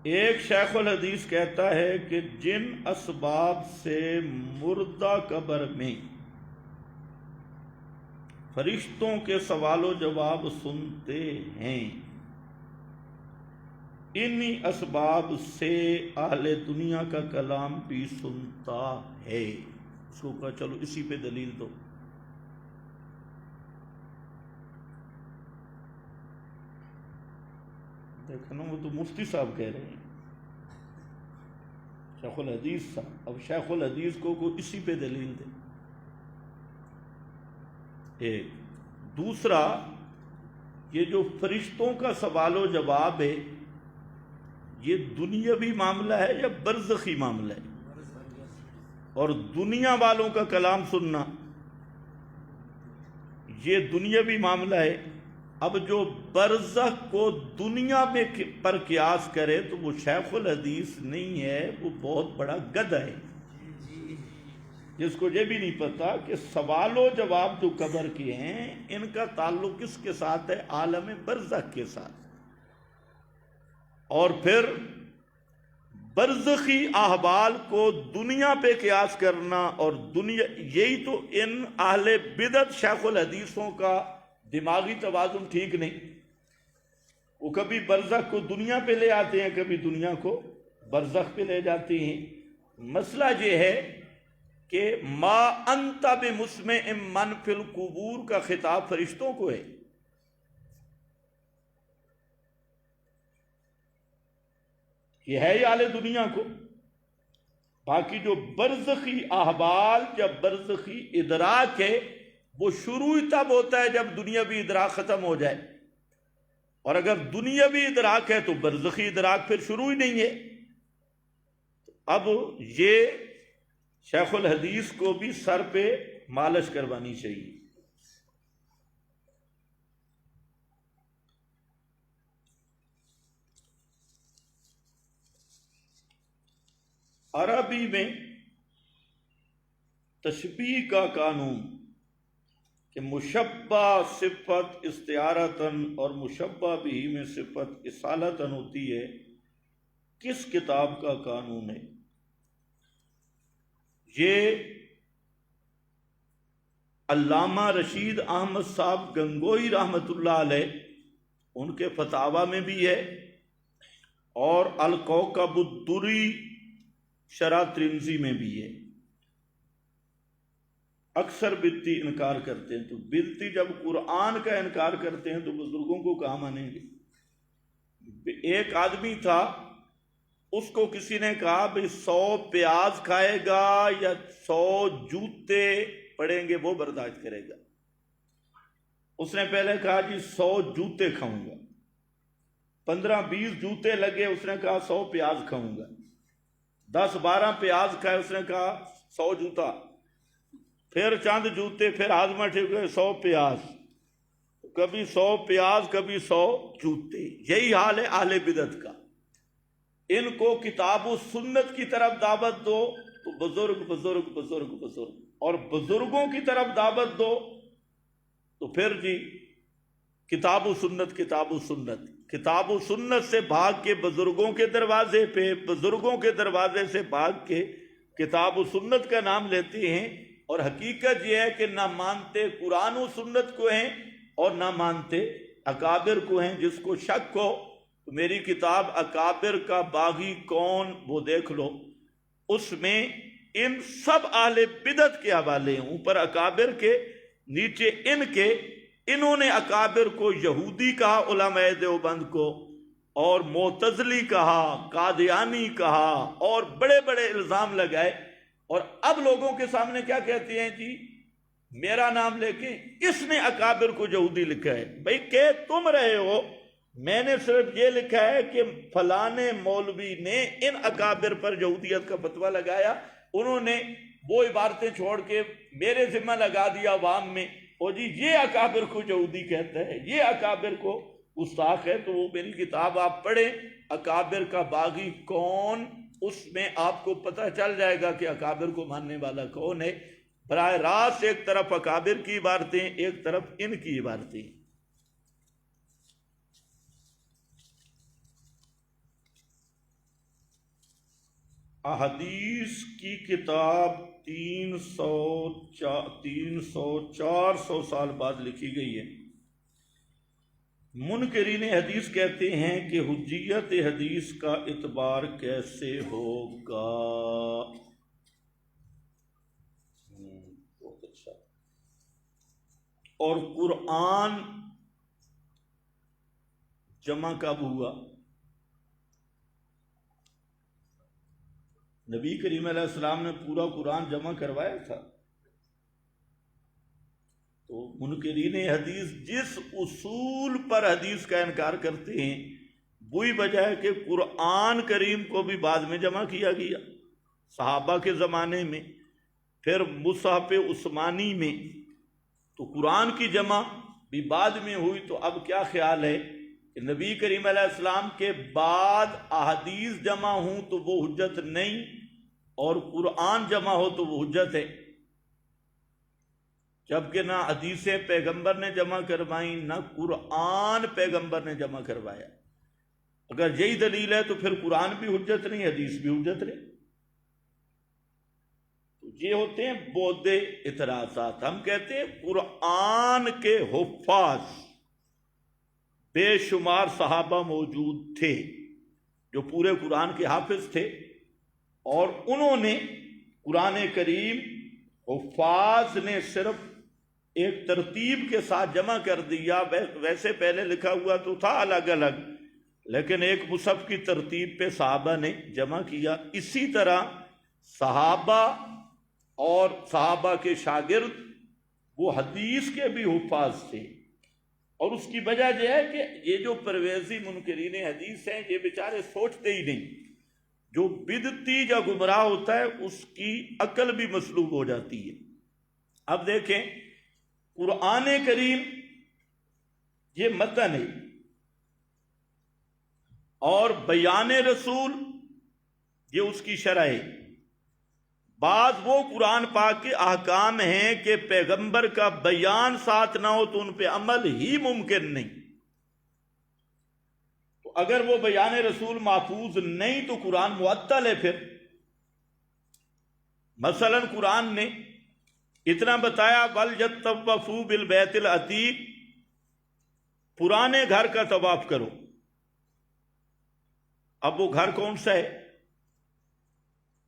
ایک شیخ الحدیث کہتا ہے کہ جن اسباب سے مردہ قبر میں فرشتوں کے سوال و جواب سنتے ہیں، انہی اسباب سے اہل دنیا کا کلام بھی سنتا ہے۔ اس کو کہا چلو اسی پہ دلیل دو۔ دیکھنا وہ تو مفتی صاحب کہہ رہے ہیں، شیخ الحدیث صاحب۔ اب شیخ الحدیث کو اسی پہ دلیل دے۔ ایک دوسرا، یہ جو فرشتوں کا سوال و جواب ہے، یہ دنیاوی معاملہ ہے یا برزخی معاملہ ہے؟ اور دنیا والوں کا کلام سننا یہ دنیاوی معاملہ ہے۔ اب جو برزخ کو دنیا میں پر قیاس کرے تو وہ شیخ الحدیث نہیں ہے، وہ بہت بڑا گدھا ہے، جس کو یہ بھی نہیں پتا کہ سوال و جواب جو قبر کے ہیں ان کا تعلق کس کے ساتھ ہے؟ عالم برزخ کے ساتھ۔ اور پھر برزخی احوال کو دنیا پہ قیاس کرنا، اور دنیا، یہی تو ان اہل بدعت شیخ الحدیثوں کا دماغی توازن ٹھیک نہیں۔ وہ کبھی برزخ کو دنیا پہ لے آتے ہیں، کبھی دنیا کو برزخ پہ لے جاتے ہیں۔ مسئلہ یہ ہے کہ ما انت بمسمع من فی القبور کا خطاب فرشتوں کو ہے۔ یہ ہے ہی اہل دنیا کو۔ باقی جو برزخی احوال یا برزخی ادراک ہے وہ شروع تب ہوتا ہے جب دنیاوی ادراک ختم ہو جائے، اور اگر دنیاوی ادراک ہے تو برزخی ادراک پھر شروع ہی نہیں ہے۔ اب یہ شیخ الحدیث کو بھی سر پہ مالش کروانی چاہیے۔ عربی میں تشبیہ کا قانون کہ مشبہ صفت استعارتاً اور مشبہ بھی میں صفت اصالتاً ہوتی ہے، کس کتاب کا قانون ہے؟ یہ علامہ رشید احمد صاحب گنگوئی رحمۃ اللہ علیہ ان کے فتاوی میں بھی ہے، اور الکوکب الدری شرح ترمذی میں بھی ہے۔ اکثر بدتی انکار کرتے ہیں، تو بدتی جب قرآن کا انکار کرتے ہیں تو بزرگوں کو کہاں مانیں گے؟ ایک آدمی تھا، اس کو کسی نے کہا بھئی 100 پیاز کھائے گا یا 100 جوتے پڑیں گے وہ برداشت کرے گا؟ اس نے پہلے کہا جی 100 جوتے کھاؤں گا۔ 15-20 جوتے لگے، اس نے کہا 100 پیاز کھاؤں گا۔ 10-12 پیاز کھائے، اس نے کہا 100 جوتا۔ پھر چند جوتے، پھر ہاضمہ ٹھیک ہوئے، 100 پیاز۔ کبھی 100 پیاز، کبھی 100 جوتے۔ یہی حال ہے اہل بدعت کا۔ ان کو کتاب و سنت کی طرف دعوت دو تو بزرگ بزرگ بزرگ بزرگ، اور بزرگوں کی طرف دعوت دو تو پھر جی کتاب و سنت کتاب و سنت۔ کتاب و سنت سے بھاگ کے بزرگوں کے دروازے پہ، بزرگوں کے دروازے سے بھاگ کے کتاب و سنت کا نام لیتے ہیں، اور حقیقت یہ ہے کہ نہ مانتے قرآن و سنت کو ہیں اور نہ مانتے اکابر کو ہیں۔ جس کو شک ہو تو میری کتاب اکابر کا باغی کون وہ دیکھ لو، اس میں ان سب اہل بدعت کے حوالے ہیں، اوپر اکابر کے، نیچے ان کے۔ انہوں نے اکابر کو یہودی کہا، علماء دیوبند کو، اور معتزلی کہا، قادیانی کہا، اور بڑے بڑے الزام لگائے۔ اور اب لوگوں کے سامنے کیا کہتے ہیں؟ جی میرا نام لے کے اس نے اکابر کو یہودی لکھا ہے۔ بھئی کہ تم رہے ہو، میں نے صرف یہ لکھا ہے کہ فلانے مولوی نے ان اکابر پر یہودیت کا فتویٰ لگایا، انہوں نے وہ عبارتیں چھوڑ کے میرے ذمہ لگا دیا عوام میں، اور جی یہ اکابر کو یہودی کہتا ہے، یہ اکابر کو گستاخ ہے۔ تو وہ میری کتاب آپ پڑھیں، اکابر کا باغی کون، اس میں آپ کو پتہ چل جائے گا کہ اکابر کو ماننے والا کون ہے۔ براہ راست ایک طرف اکابر کی عبارتیں، ایک طرف ان کی عبارتیں۔ احادیث کی کتاب 400 سال بعد لکھی گئی ہے۔ منکرین حدیث کہتے ہیں کہ حجیت حدیث کا اعتبار کیسے ہوگا؟ بہت اچھا۔ اور قرآن جمع کب ہوا؟ نبی کریم علیہ السلام نے پورا قرآن جمع کروایا تھا۔ تو منکرین حدیث جس اصول پر حدیث کا انکار کرتے ہیں وہی وجہ ہے کہ قرآن کریم کو بھی بعد میں جمع کیا گیا، صحابہ کے زمانے میں، پھر مصحف عثمانی میں، تو قرآن کی جمع بھی بعد میں ہوئی۔ تو اب کیا خیال ہے کہ نبی کریم علیہ السلام کے بعد احادیث جمع ہوں تو وہ حجت نہیں، اور قرآن جمع ہو تو وہ حجت ہے؟ جبکہ نہ حدیثیں پیغمبر نے جمع کروائیں، نہ قرآن پیغمبر نے جمع کروایا۔ اگر یہی دلیل ہے تو پھر قرآن بھی حجت نہیں، حدیث بھی حجت نہیں۔ تو یہ ہوتے ہیں بودھ اعتراضات۔ ہم کہتے ہیں قرآن کے حفاظ بے شمار صحابہ موجود تھے جو پورے قرآن کے حافظ تھے، اور انہوں نے قرآن کریم حفاظ نے صرف ایک ترتیب کے ساتھ جمع کر دیا۔ ویسے پہلے لکھا ہوا تو تھا الگ الگ، لیکن ایک مصحف کی ترتیب پہ صحابہ نے جمع کیا۔ اسی طرح صحابہ اور صحابہ کے شاگرد وہ حدیث کے بھی حفاظ تھے، اور اس کی وجہ یہ ہے کہ یہ جو پرویزی منکرین حدیث ہیں یہ بیچارے سوچتے ہی نہیں۔ جو بدعتی یا گمراہ ہوتا ہے اس کی عقل بھی مسلوب ہو جاتی ہے۔ اب دیکھیں قرآن کریم یہ متن ہے، اور بیان رسول یہ اس کی شرح ہے۔ بعض وہ قرآن پاک کے احکام ہیں کہ پیغمبر کا بیان ساتھ نہ ہو تو ان پہ عمل ہی ممکن نہیں۔ تو اگر وہ بیان رسول محفوظ نہیں تو قرآن معطل ہے۔ پھر مثلا قرآن نے اتنا بتایا وَلْيَطَّوَّفُوا بِالْبَيْتِ الْعَتِيقِ، پرانے گھر کا طواف کرو۔ اب وہ گھر کون سا ہے؟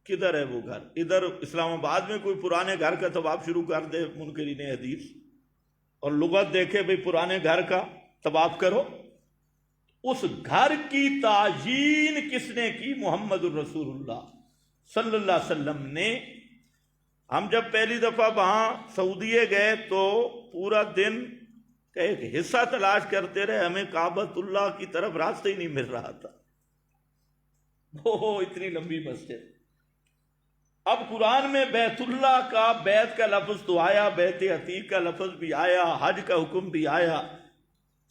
کدھر ہے وہ گھر؟ ادھر اسلام آباد میں کوئی پرانے گھر کا طواف شروع کر دے منکرین حدیث، اور لغت دیکھے بھئی پرانے گھر کا طواف کرو۔ اس گھر کی تعیین کس نے کی؟ محمد الرسول اللہ صلی اللہ علیہ وسلم نے۔ ہم جب پہلی دفعہ وہاں سعودیے گئے تو پورا دن کا ایک حصہ تلاش کرتے رہے، ہمیں کعبۃ اللہ کی طرف راستہ ہی نہیں مل رہا تھا۔ اتنی لمبی مسجد۔ اب قرآن میں بیت اللہ کا، بیت کا لفظ تو آیا، بیت عتیق کا لفظ بھی آیا، حج کا حکم بھی آیا،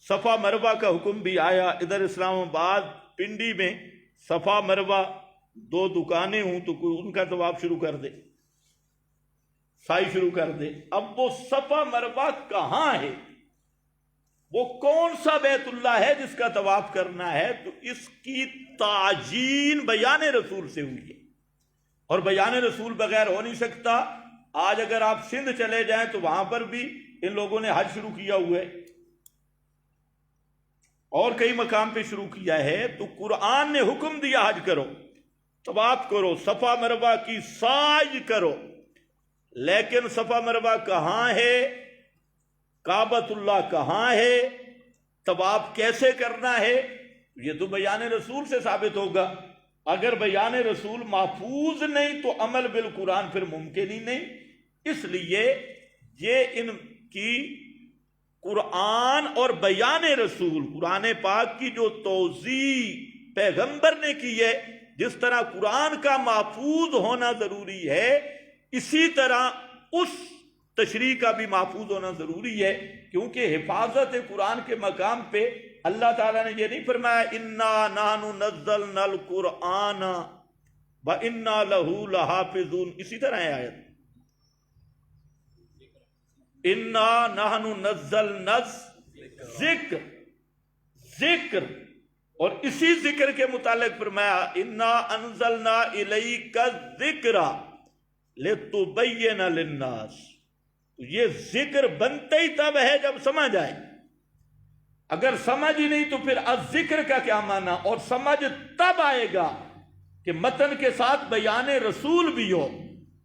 صفا مروہ کا حکم بھی آیا۔ ادھر اسلام آباد پنڈی میں صفا مروہ 2 دکانیں ہوں تو کوئی ان کا طواف شروع کر دے، سائی شروع کر دے۔ اب وہ صفا مروہ کہاں ہے؟ وہ کون سا بیت اللہ ہے جس کا طواف کرنا ہے؟ تو اس کی تعیین بیان رسول سے ہوئی ہے، اور بیان رسول بغیر ہو نہیں سکتا۔ آج اگر آپ سندھ چلے جائیں تو وہاں پر بھی ان لوگوں نے حج شروع کیا ہوا ہے، اور کئی مقام پہ شروع کیا ہے۔ تو قرآن نے حکم دیا حج کرو، طواف کرو، صفا مروہ کی سعی کرو، لیکن صفا مروہ کہاں ہے؟ کعبۃ اللہ کہاں ہے؟ طواف کیسے کرنا ہے؟ یہ تو بیان رسول سے ثابت ہوگا۔ اگر بیان رسول محفوظ نہیں تو عمل بالقرآن پھر ممکن ہی نہیں۔ اس لیے یہ ان کی قرآن اور بیان رسول، قرآن پاک کی جو توضیح پیغمبر نے کی ہے، جس طرح قرآن کا محفوظ ہونا ضروری ہے، اسی طرح اس تشریح کا بھی محفوظ ہونا ضروری ہے، کیونکہ حفاظت قرآن کے مقام پہ اللہ تعالیٰ نے یہ نہیں فرمایا اِنَّا نَحْنُ نَزَّلْنَا الْقُرْآنَ وَإِنَّا لَهُ لَحَافِظُونَ۔ اسی طرح ہے آیت اِنَّا نَحْنُ نَزَّلْنَا الذِّکْرَ، ذکر اور اسی ذکر کے متعلق فرمایا انا انزلنا الیک الذکر لتبین للناس، یہ ذکر بنتا ہی تب ہے جب سمجھ آئے، اگر سمجھ ہی نہیں تو پھر الذکر کا کیا معنی، اور سمجھ تب آئے گا کہ متن کے ساتھ بیان رسول بھی ہو۔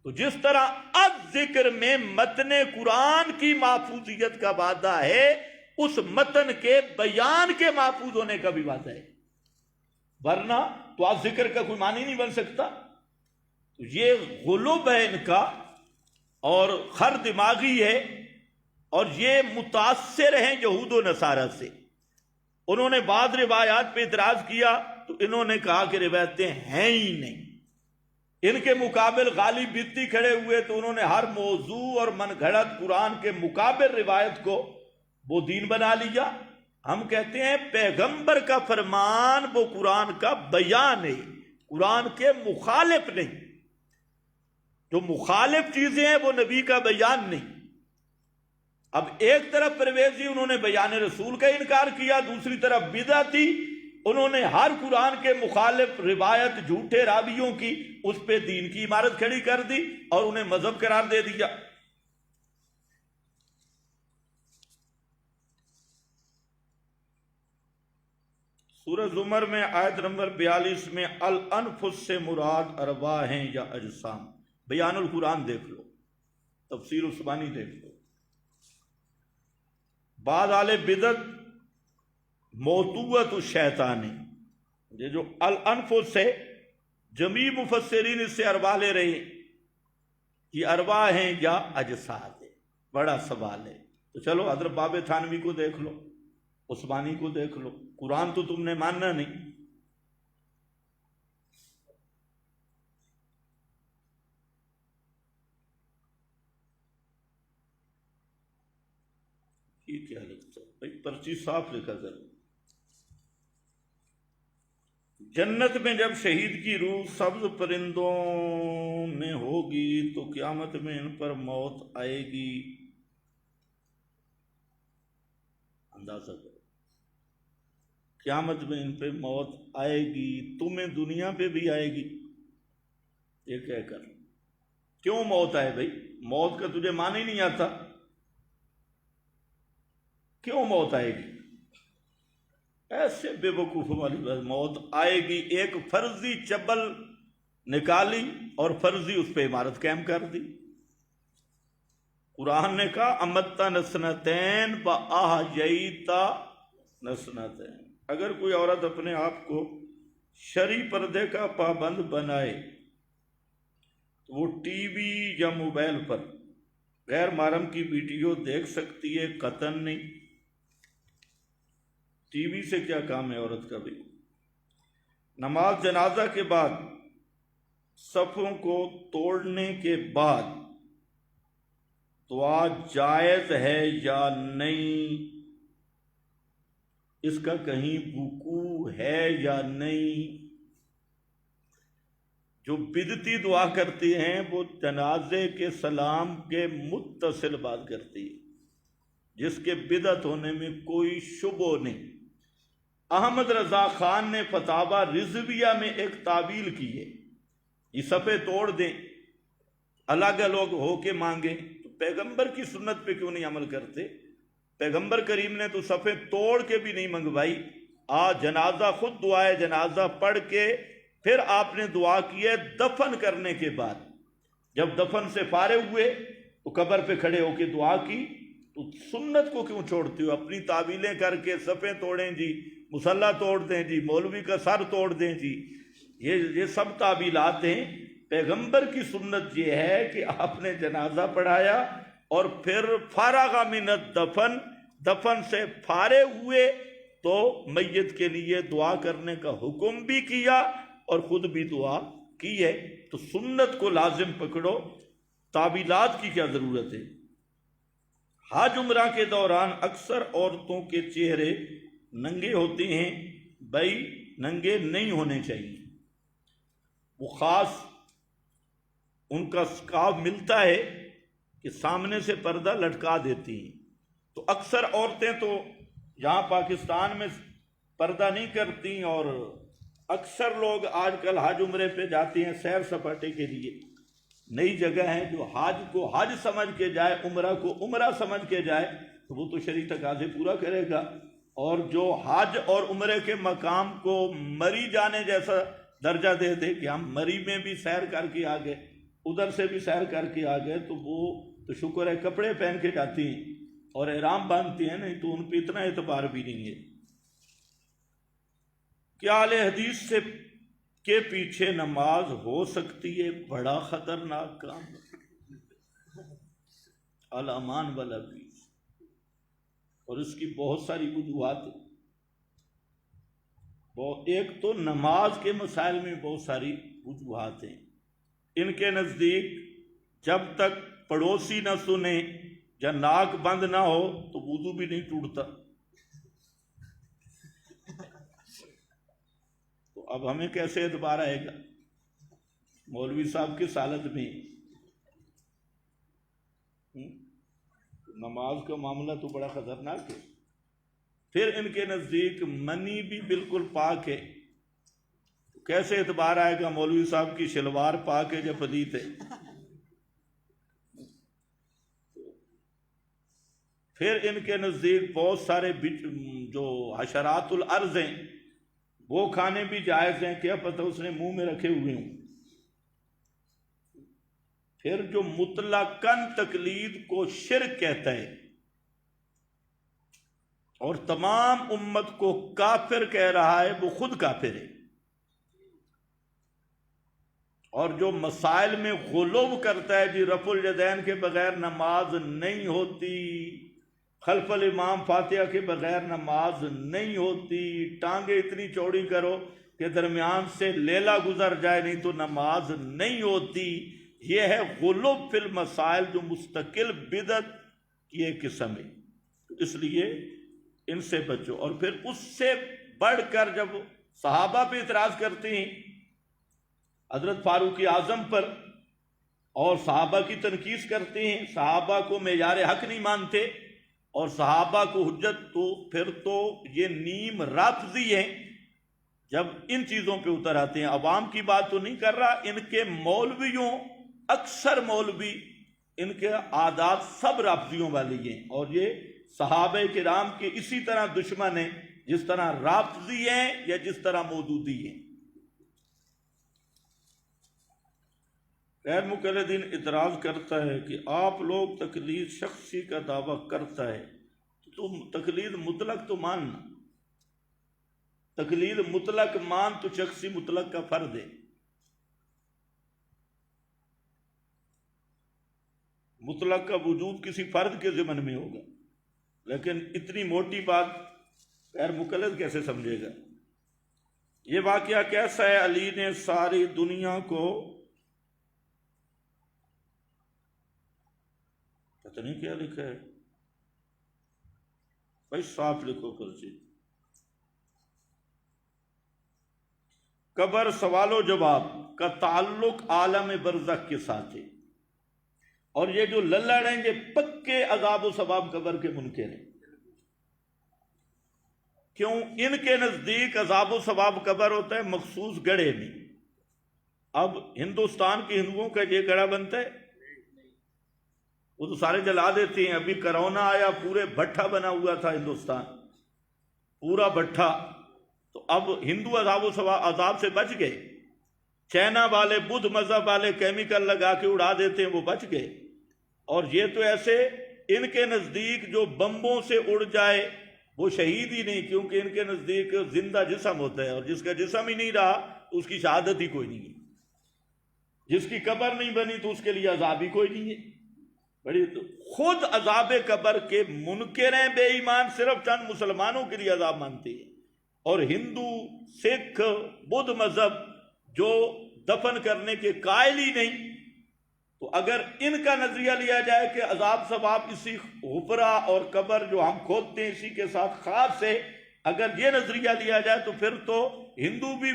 تو جس طرح الذکر میں متن قرآن کی محفوظیت کا وعدہ ہے، اس متن کے بیان کے محفوظ ہونے کا بھی وعدہ ہے، ورنہ تو الذکر کا کوئی معنی نہیں بن سکتا۔ تو یہ غلوب ہے ان کا، اور خر دماغی ہے، اور یہ متاثر ہیں یہود و نصارہ سے۔ انہوں نے بعض روایات پہ اعتراض کیا تو انہوں نے کہا کہ روایتیں ہیں ہی نہیں، ان کے مقابل غالی بتی کھڑے ہوئے تو انہوں نے ہر موضوع اور من گھڑت قرآن کے مقابل روایت کو وہ دین بنا لیا۔ ہم کہتے ہیں پیغمبر کا فرمان وہ قرآن کا بیان ہے، قرآن کے مخالف نہیں، جو مخالف چیزیں ہیں وہ نبی کا بیان نہیں۔ اب ایک طرف پرویزی انہوں نے بیان رسول کا انکار کیا، دوسری طرف بدعتی انہوں نے ہر قرآن کے مخالف روایت جھوٹے راویوں کی اس پہ دین کی عمارت کھڑی کر دی اور انہیں مذہب قرار دے دیا۔ سورہ زمر میں آیت نمبر 42 میں الانفس سے مراد ارواح ہیں یا اجسام، بیان القرآن دیکھ لو، تفسیر عثمانی دیکھ لو۔ بعض اہل بدعت موتوۃ الشیطان، یہ جو الانفس سے جمیع مفسرین اس سے ارواح لے رہے ہیں، یہ ارواح ہیں یا اجساد ہے، بڑا سوال ہے۔ تو چلو حضرت باب تھانوی کو دیکھ لو، عثمانی کو دیکھ لو، قرآن تو تم نے ماننا نہیں۔ یہ کیا لگتا ہے بھائی، پرچی صاف لکھا ضرور۔ جنت میں جب شہید کی روح سبز پرندوں میں ہوگی تو قیامت میں ان پر موت آئے گی، اندازہ کرو، قیامت میں ان پہ موت آئے گی، تمہیں دنیا پہ بھی آئے گی، یہ کہہ کر کیوں موت آئے بھائی؟ موت کا تجھے معنی نہیں آتا، کیوں موت آئے گی؟ ایسے بے وقوف والی بات، موت آئے گی، ایک فرضی چبل نکالی اور فرضی اس پہ عمارت قائم کر دی۔ قرآن نے کہا امتا نسنتین فاحییتا نسنتین، اگر کوئی عورت اپنے آپ کو شرعی پردے کا پابند بنائے تو وہ ٹی وی یا موبائل پر غیر محرم کی ویڈیو دیکھ سکتی ہے، قطعاً نہیں۔ ٹی وی سے کیا کام ہے عورت کا بھی؟ نماز جنازہ کے بعد صفوں کو توڑنے کے بعد دعا جائز ہے یا نہیں، اس کا کہیں وقوع ہے یا نہیں؟ جو بدعتی دعا کرتے ہیں وہ جنازے کے سلام کے متصل بات کرتی ہے، جس کے بدعت ہونے میں کوئی شبہ نہیں۔ احمد رضا خان نے فتاوی رضویہ میں ایک تعویل کی ہے، یہ صفے توڑ دیں، الگ الگ ہو کے مانگیں، تو پیغمبر کی سنت پہ کیوں نہیں عمل کرتے؟ پیغمبر کریم نے تو صفے توڑ کے بھی نہیں منگوائی، جنازہ خود دعائے جنازہ پڑھ کے پھر آپ نے دعا کی ہے دفن کرنے کے بعد، جب دفن سے فارغ ہوئے تو قبر پہ کھڑے ہو کے دعا کی۔ تو سنت کو کیوں چھوڑتے ہو؟ اپنی تعویلیں کر کے صفیں توڑیں جی، مصلی توڑ دیں جی، مولوی کا سر توڑ دیں جی، یہ سب تعویلات ہیں۔ پیغمبر کی سنت یہ ہے کہ آپ نے جنازہ پڑھایا اور پھر فارغ من الدفن، دفن سے فارغ ہوئے تو میت کے لیے دعا کرنے کا حکم بھی کیا اور خود بھی دعا کی ہے۔ تو سنت کو لازم پکڑو، تعویلات کی کیا ضرورت ہے؟ حج عمرہ کے دوران اکثر عورتوں کے چہرے ننگے ہوتے ہیں، بھائی ننگے نہیں ہونے چاہیے، وہ خاص ان کا سکاف ملتا ہے کہ سامنے سے پردہ لٹکا دیتی ہیں۔ تو اکثر عورتیں تو یہاں پاکستان میں پردہ نہیں کرتی، اور اکثر لوگ آج کل حج عمرے پہ جاتے ہیں سیر سپاٹے کے لیے. نئی جگہ ہے، جو حج کو حج سمجھ کے جائے، عمرہ کو عمرہ سمجھ کے جائے تو وہ تو شرعی تقاضے پورا کرے گا، اور جو حج اور عمرے کے مقام کو مری جانے جیسا درجہ دے دے کہ ہم مری میں بھی سیر کر کے آ گئے، ادھر سے بھی سیر کر کے آ گئے، تو وہ تو شکر ہے کپڑے پہن کے جاتی ہیں اور احرام باندھتی ہیں، نہیں تو ان پہ اتنا اعتبار بھی نہیں ہے. کیا اہل حدیث سے کے پیچھے نماز ہو سکتی ہے؟ بڑا خطرناک کام، الامان والا بھی، اور اس کی بہت ساری وجوہات ہیں. ایک تو نماز کے مسائل میں بہت ساری وجوہات ہیں. ان کے نزدیک جب تک پڑوسی نہ سنے یا ناک بند نہ ہو تو وضو بھی نہیں ٹوٹتا. تو اب ہمیں کیسے اعتبار آئے گا مولوی صاحب کی حالت میں؟ نماز کا معاملہ تو بڑا خطرناک ہے. پھر ان کے نزدیک منی بھی بالکل پاک ہے. کیسے اعتبار آئے گا مولوی صاحب کی شلوار پاک ہے یا پلیت ہے؟ پھر ان کے نزدیک بہت سارے جو حشرات الارض ہیں وہ کھانے بھی جائز ہیں، کیا پتہ اس نے منہ میں رکھے ہوئے ہوں. پھر جو مطلقاً تقلید کو شرک کہتا ہے اور تمام امت کو کافر کہہ رہا ہے، وہ خود کافر ہے. اور جو مسائل میں غلو کرتا ہے، جی رفع الیدین کے بغیر نماز نہیں ہوتی، خلف الامام فاتحہ کے بغیر نماز نہیں ہوتی، ٹانگیں اتنی چوڑی کرو کہ درمیان سے لیلا گزر جائے نہیں تو نماز نہیں ہوتی، یہ ہے غلو فی المسائل، جو مستقل بدعت کی ایک قسم ہے. اس لیے ان سے بچو. اور پھر اس سے بڑھ کر جب صحابہ پہ اعتراض کرتے ہیں حضرت فاروق اعظم پر، اور صحابہ کی تنقید کرتے ہیں، صحابہ کو معیار حق نہیں مانتے اور صحابہ کو حجت، تو پھر تو یہ نیم رافضی ہیں. جب ان چیزوں پہ اتر آتے ہیں، عوام کی بات تو نہیں کر رہا، ان کے مولویوں، اکثر مولوی ان کے عادات سب رافضیوں والی ہیں، اور یہ صحابہ کرام کے اسی طرح دشمن ہیں جس طرح رافضی ہیں یا جس طرح مودودی ہیں. غیر مقلدین اعتراض کرتا ہے کہ آپ لوگ تقلید شخصی کا دعویٰ کرتا ہے تو تقلید مطلق تو ماننا، تقلید مطلق مان تو شخصی مطلق کا فرد ہے. مطلق کا وجود کسی فرد کے ضمن میں ہوگا، لیکن اتنی موٹی بات غیر مقلد کیسے سمجھے گا؟ یہ واقعہ کیسا ہے؟ علی نے ساری دنیا کو، پتہ نہیں کیا لکھا ہے بھائی، صاف لکھو پرچی. قبر سوال و جواب کا تعلق عالم برزخ کے ساتھ ہے، اور یہ جو للڑ ہیں یہ پکے عذاب و ثواب قبر کے منکر ہیں. کیوں؟ ان کے نزدیک عذاب و ثواب قبر ہوتا ہے مخصوص گڑھے میں. اب ہندوستان کے ہندوؤں کا یہ گڑھا بنتا ہے، وہ تو سارے جلا دیتے ہیں. ابھی کرونا آیا، پورے بھٹا بنا ہوا تھا ہندوستان، پورا بھٹا. تو اب ہندو عذاب سے بچ گئے. چائنا والے، بدھ مذہب والے کیمیکل لگا کے اڑا دیتے ہیں، وہ بچ گئے. اور یہ تو ایسے ان کے نزدیک جو بمبوں سے اڑ جائے وہ شہید ہی نہیں، کیونکہ ان کے نزدیک زندہ جسم ہوتا ہے، اور جس کا جسم ہی نہیں رہا اس کی شہادت ہی کوئی نہیں ہے. جس کی قبر نہیں بنی تو اس کے لیے عذاب ہی کوئی نہیں ہے. بڑی خود عذاب قبر کے منکر ہیں بے ایمان، صرف چند مسلمانوں کے لیے عذاب مانتے ہیں. اور ہندو، سکھ، بدھ مذہب جو دفن کرنے کے قائل ہی نہیں. تو اگر ان کا نظریہ لیا جائے کہ عذاب ثواب اسی حفرہ اور قبر جو ہم کھودتے ہیں اسی کے ساتھ خاص ہے، اگر یہ نظریہ لیا جائے تو پھر تو ہندو بھی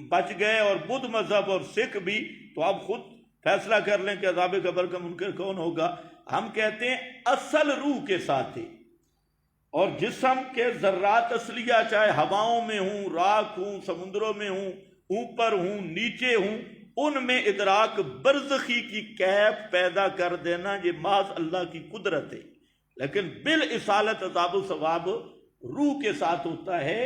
بچ گئے اور بدھ مذہب اور سکھ بھی. تو آپ خود فیصلہ کر لیں کہ عذاب قبر کا منکر کون ہوگا. ہم کہتے ہیں اصل روح کے ساتھ ہے، اور جسم کے ذرات اصلیہ چاہے ہواؤں میں ہوں، راکھ ہوں، سمندروں میں ہوں، اوپر ہوں، نیچے ہوں، ان میں ادراک برزخی کی کیف پیدا کر دینا یہ محض اللہ کی قدرت ہے، لیکن بالاصالت عذاب و ثواب روح کے ساتھ ہوتا ہے۔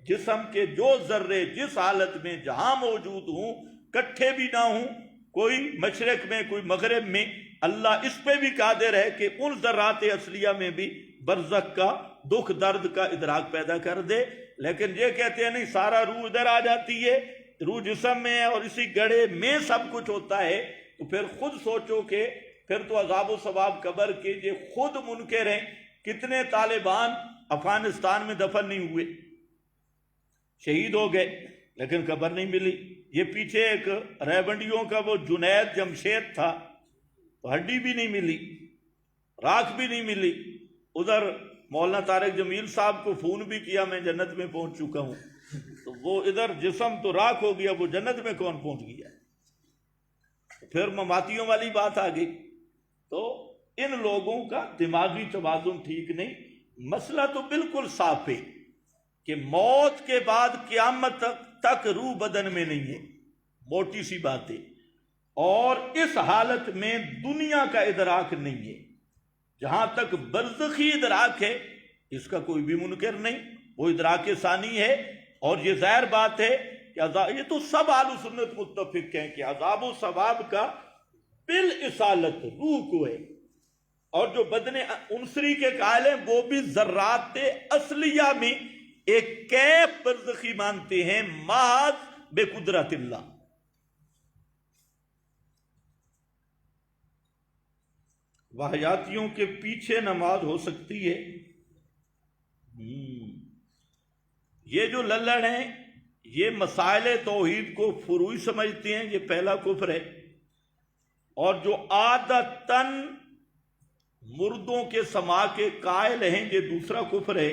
جسم کے جو ذرے جس حالت میں جہاں موجود ہوں، کٹھے بھی نہ ہوں، کوئی مشرق میں کوئی مغرب میں، اللہ اس پہ بھی قادر ہے کہ ان ذرات اصلیہ میں بھی برزخ کا دکھ درد کا ادراک پیدا کر دے۔ لیکن یہ کہتے ہیں نہیں سارا روح ادھر آ جاتی ہے، روح جسم میں ہے اور اسی گڑھے میں سب کچھ ہوتا ہے، تو پھر خود سوچو کہ پھر تو عذاب و ثواب قبر کے یہ خود منکر ہیں۔ کتنے طالبان افغانستان میں دفن نہیں ہوئے، شہید ہو گئے لیکن قبر نہیں ملی۔ یہ پیچھے ایک ریونڈیوں کا وہ جنید جمشید تھا، تو ہڈی بھی نہیں ملی، راکھ بھی نہیں ملی۔ ادھر مولانا طارق جمیل صاحب کو فون بھی کیا، میں جنت میں پہنچ چکا ہوں، تو وہ ادھر جسم تو راکھ ہو گیا، وہ جنت میں کون پہنچ گیا؟ پھر مماتیوں والی بات آ گئی۔ تو ان لوگوں کا دماغی توازن ٹھیک نہیں۔ مسئلہ تو بالکل صاف ہے کہ موت کے بعد قیامت تک روح بدن میں نہیں ہے، موٹی سی بات ہے، اور اس حالت میں دنیا کا ادراک نہیں ہے۔ جہاں تک برزخی ادراک ہے اس کا کوئی بھی منکر نہیں، وہ ادراک ثانی ہے، اور یہ ظاہر بات ہے کہ یہ تو سب اہل سنت متفق ہیں کہ عذاب و ثواب کا بالاصالت روح کو ہے، اور جو بدن عنصری کے قائل ہیں وہ بھی ذرات اصلیہ میں ایک کیف برزخی مانتے ہیں محض بے قدرت اللہ۔ واہیاتیوں کے پیچھے نماز ہو سکتی ہے؟ یہ جو للڑ ہیں یہ مسائل توحید کو فروعی سمجھتے ہیں، یہ پہلا کفر ہے، اور جو عادتاً مردوں کے سما کے قائل ہیں یہ دوسرا کفر ہے،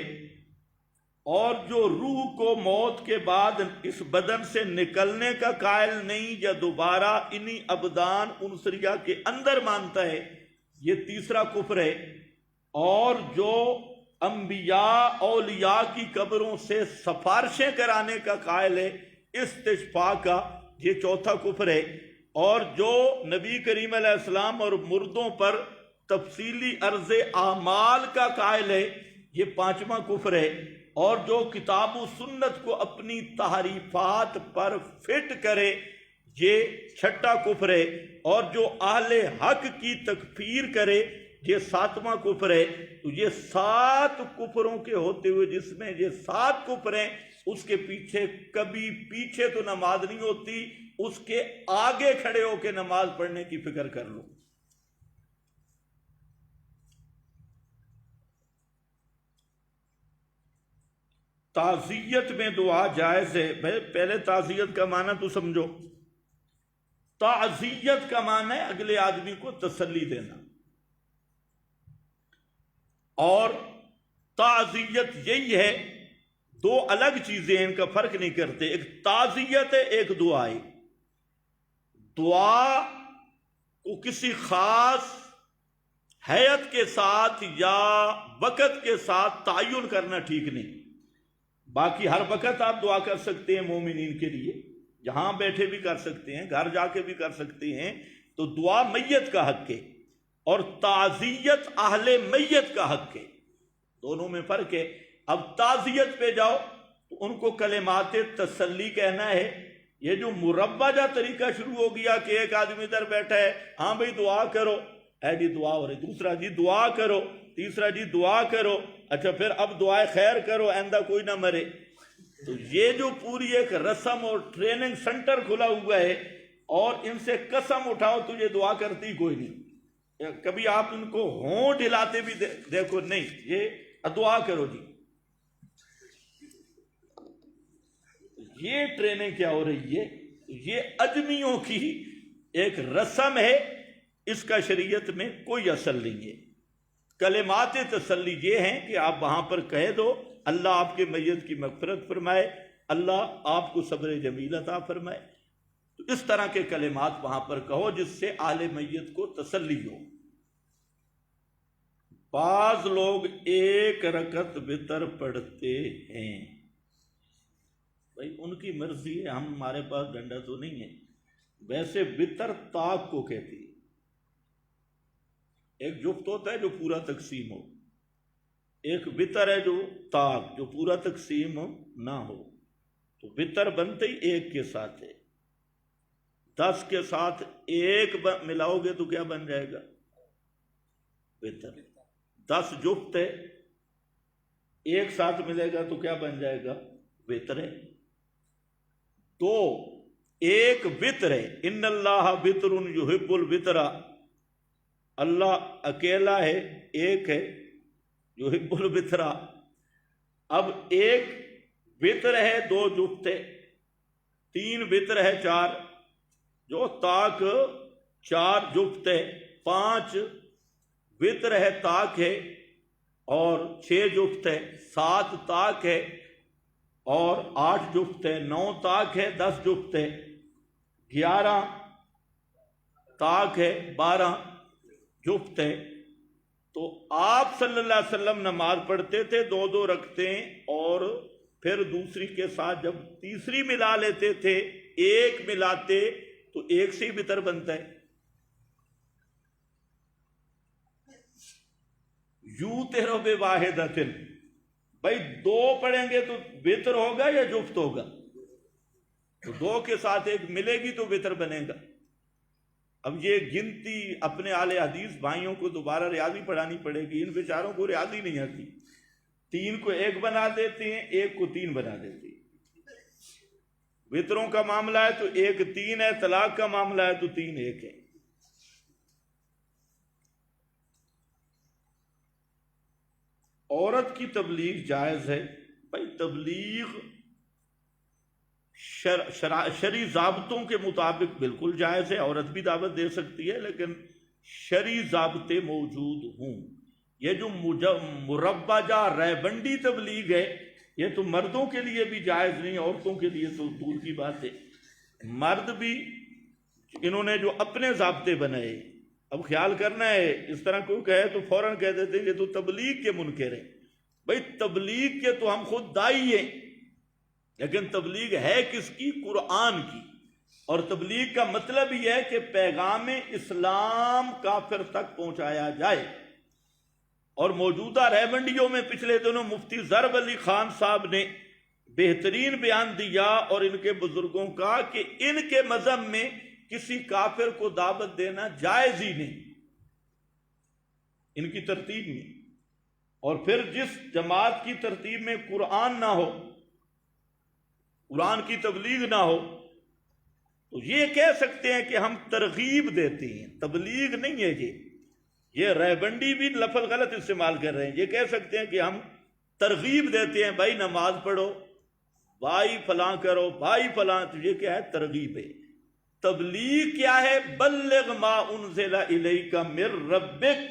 اور جو روح کو موت کے بعد اس بدن سے نکلنے کا قائل نہیں یا دوبارہ انہی ابدان عنصریہ کے اندر مانتا ہے، یہ تیسرا کفر ہے، اور جو انبیاء اولیاء کی قبروں سے سفارشیں کرانے کا قائل ہے استشفاء کا، یہ چوتھا کفر ہے، اور جو نبی کریم علیہ السلام اور مردوں پر تفصیلی عرض اعمال کا قائل ہے، یہ پانچواں کفر ہے، اور جو کتاب و سنت کو اپنی تحریفات پر فٹ کرے یہ چھٹا کفر ہے، اور جو اہل حق کی تکفیر کرے یہ ساتواں کفر ہے۔ تو یہ 7 کفروں کے ہوتے ہوئے جس میں یہ 7 کفر ہیں، اس کے پیچھے کبھی پیچھے تو نماز نہیں ہوتی، اس کے آگے کھڑے ہو کے نماز پڑھنے کی فکر کر لو۔ تعزیت میں دعا جائز ہے؟ پہلے تعزیت کا معنی تو سمجھو۔ تعزیت کا معنی ہے اگلے آدمی کو تسلی دینا، اور تعزیت یہی ہے، دو الگ چیزیں ہیں، ان کا فرق نہیں کرتے، ایک تعزیت ہے ایک دعا ہے۔ دعا کو کسی خاص حیت کے ساتھ یا وقت کے ساتھ تعین کرنا ٹھیک نہیں، باقی ہر وقت آپ دعا کر سکتے ہیں مومنین کے لیے، جہاں بیٹھے بھی کر سکتے ہیں، گھر جا کے بھی کر سکتے ہیں، تو دعا میت کا حق ہے، اور تعزیت اہل میت کا حق ہے، دونوں میں فرق ہے۔ اب تعزیت پہ جاؤ تو ان کو کلمات تسلی کہنا ہے۔ یہ جو مربجہ طریقہ شروع ہو گیا کہ ایک آدمی ادھر بیٹھا ہے، ہاں بھئی دعا کرو، اے جی دعا ہو رہی، دوسرا جی دعا کرو، تیسرا جی دعا کرو، اچھا پھر اب دعائے خیر کرو آئندہ کوئی نہ مرے۔ تو یہ جو پوری ایک رسم اور ٹریننگ سنٹر کھلا ہوا ہے، اور ان سے قسم اٹھاؤ تو یہ دعا کرتی کوئی نہیں، کبھی آپ ان کو ہونٹ ہلاتے بھی دیکھو نہیں، یہ دعا کرو جی۔ یہ ٹریننگ کیا ہو رہی ہے؟ یہ اجمیوں کی ایک رسم ہے، اس کا شریعت میں کوئی اصل نہیں ہے۔ کلمات تسلی یہ ہیں کہ آپ وہاں پر کہہ دو اللہ آپ کے میت کی مغفرت فرمائے، اللہ آپ کو صبر جمیل عطا فرمائے، تو اس طرح کے کلمات وہاں پر کہو جس سے اہل میت کو تسلی ہو۔ بعض لوگ ایک رکعت وتر پڑھتے ہیں، بھائی ان کی مرضی ہے، ہمارے پاس ڈنڈا تو نہیں ہے۔ ویسے وتر طاق کو کہتی ہے، ایک جفت ہوتا ہے جو پورا تقسیم ہو، ایک وتر ہے جو طاق، جو پورا تقسیم نہ ہو۔ تو وتر بنتے ہی ایک کے ساتھ ہے، 10 کے ساتھ ایک ملاؤ گے تو کیا بن جائے گا؟ وتر۔ 10 جفت ہے، ایک ساتھ ملے گا تو کیا بن جائے گا؟ وتر ہے۔ تو ایک وتر ہے، ان اللہ وتر یحب الوتر، اللہ اکیلا ہے، ایک ہے، یحب الوتر۔ اب ایک وتر ہے، 2 جفت ہے، 3 وتر ہے، 4 جو طاق 4 جفت ہے، 5 وتر ہے طاق ہے اور 6 جفت ہے، 7 طاق ہے اور 8 جفت ہے، 9 طاق ہے، 10 جفت ہے، 11 طاق ہے، 12 جفت ہے۔ تو آپ صلی اللہ علیہ وسلم نماز پڑھتے تھے 2 رکعتیں، اور پھر دوسری کے ساتھ جب تیسری ملا لیتے تھے، ایک ملاتے تو ایک سے ہی وتر بنتا ہے۔ یوتر بواحدۃ، بھائی 2 پڑھیں گے تو وتر ہوگا یا جفت ہوگا؟ تو 2 کے ساتھ ایک ملے گی تو وتر بنے گا۔ اب یہ گنتی اپنے اہل حدیث بھائیوں کو دوبارہ ریاضی پڑھانی پڑے گی، ان بیچاروں کو ریاضی نہیں آتی، 3 کو 1 بنا دیتے ہیں، 1 کو 3 بنا دیتے ہیں۔ وتروں کا معاملہ ہے تو 1 3 ہے، طلاق کا معاملہ ہے تو 3 1 ہے۔ عورت کی تبلیغ جائز ہے، بھائی تبلیغ شرعی ضابطوں کے مطابق بالکل جائز ہے، عورت بھی دعوت دے سکتی ہے، لیکن شرعی ضابطے موجود ہوں۔ یہ جو مربجہ ریبنڈی تبلیغ ہے، یہ تو مردوں کے لیے بھی جائز نہیں، عورتوں کے لیے تو دور کی بات ہے۔ مرد بھی انہوں نے جو اپنے ضابطے بنائے، اب خیال کرنا ہے، اس طرح کوئی کہے تو فوراً کہہ دیتے یہ تو تبلیغ کے منکر ہیں۔ بھائی تبلیغ کے تو ہم خود دائی ہیں، لیکن تبلیغ ہے کس کی؟ قرآن کی۔ اور تبلیغ کا مطلب یہ ہے کہ پیغام اسلام کافر تک پہنچایا جائے۔ اور موجودہ ریونڈیوں میں پچھلے دنوں مفتی ضرب علی خان صاحب نے بہترین بیان دیا، اور ان کے بزرگوں کا، کہ ان کے مذہب میں کسی کافر کو دعوت دینا جائز ہی نہیں، ان کی ترتیب میں۔ اور پھر جس جماعت کی ترتیب میں قرآن نہ ہو، قرآن کی تبلیغ نہ ہو، تو یہ کہہ سکتے ہیں کہ ہم ترغیب دیتے ہیں، تبلیغ نہیں ہے یہ ریبنڈی بھی لفظ غلط استعمال کر رہے ہیں۔ یہ کہہ سکتے ہیں کہ ہم ترغیب دیتے ہیں، بھائی نماز پڑھو، بھائی فلاں کرو، بھائی فلاں، تو یہ کیا ہے؟ ترغیب ہے۔ تبلیغ کیا ہے؟ بلغ ما انزل الیک من ربک،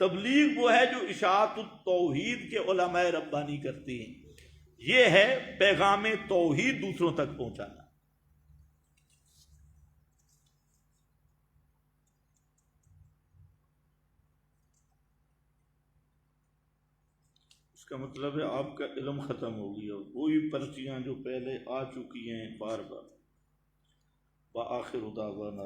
تبلیغ وہ ہے جو اشاعت التوحید کے علماء ربانی کرتے ہیں، یہ ہے پیغام توحید دوسروں تک پہنچانا۔ اس کا مطلب ہے آپ کا علم ختم ہو گیا، وہی پرچیاں جو پہلے آ چکی ہیں بار بار۔ وآخر دعوانا